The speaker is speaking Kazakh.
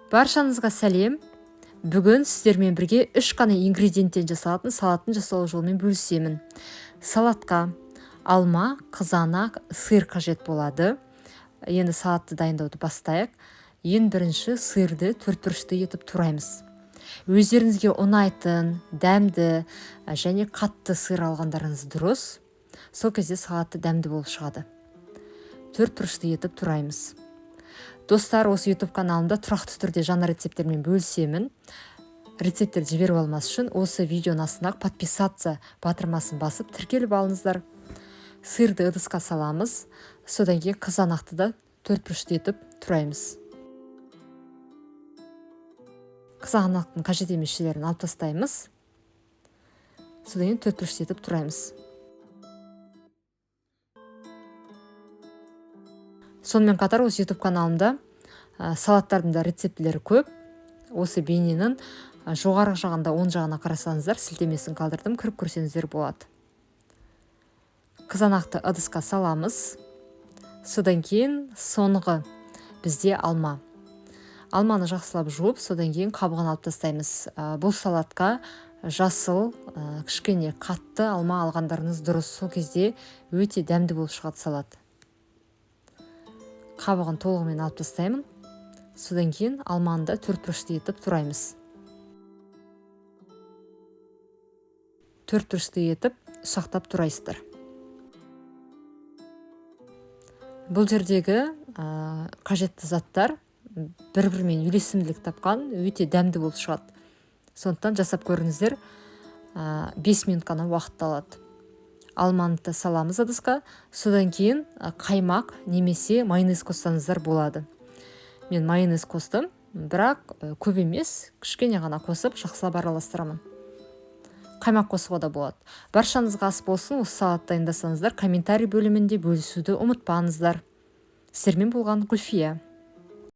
Баршаңызға сәлем. Бүгін сіздермен бірге 3 қана ингредиенттен жасалатын салаттың жасалу жолымен бөлісемін. Салатқа алма, қызанақ, сыр қажет болады. Енді салатты дайындауды бастайық. Ең бірінші сырды төртбұрышты етіп тураймыз. Өздеріңізге ұнайтын, дәмді және қатты сыр алғандарыңыз дұрыс. Сол кезде салатты дәмді болып шығады. Төртбұрышты етіп тураймыз. Достар, осы YouTube каналымда тұрақты түрде жаңа рецепттермен бөлісемін. Рецепттерді жіберіп алмас үшін осы видеоның астына подписаться батырмасын басып тіркеліп алыңыздар. Сырды ыдысқа саламыз. Содан кейін қызанақты да төртбұрышты етіп тураймыз. Қызанақтың қажет емес жерлерін алып тастаймыз. Содан кейін төртбұрышты етіп тураймыз. Сонымен қатар осы YouTube каналымда салаттардың да рецептілері көп. Осы бейненің жоғарғы жағында оң жағына қарасаңыздар, сілтемесін қалдырдым, кіріп көрсеңіздер болады. Қызанақты ыдысқа саламыз. Содан кейін соңғы бізде алма. Алманы жақсылап жуып, содан кейін қабығын алып тастаймыз. Бұл салатқа жасыл, кішкене қатты алма алғандарыңыз дұрыс. Сол кезде өте дәмді болып шығады салат. Қабығын толығымен алып тастаймын. Содан кейін алманы да төртбұрышты етіп тураймыз. Төртбұрышты етіп ұсақтап турайсыздар. Бұл жердегі қажетті заттар бір-бірімен үйлесімділік тапқан, өте дәмді болып шығады. Сондықтан жасап көріңіздер, 5 минут қана уақыт алады. Алманы саламыз ыдысқа, содан кейін қаймақ немесе майонез қоссаңыздар болады. Мен майонез қостым, бірақ көп емес, кішкене ғана қосып жақсылап араластырамын. Қаймақ қосуға да болады. Баршаңызға ас болсын, осы салат дайындасаңыздар, комментарий бөлімінде бөлісуді ұмытпаңыздар. Сіздермен болған Гүлфия.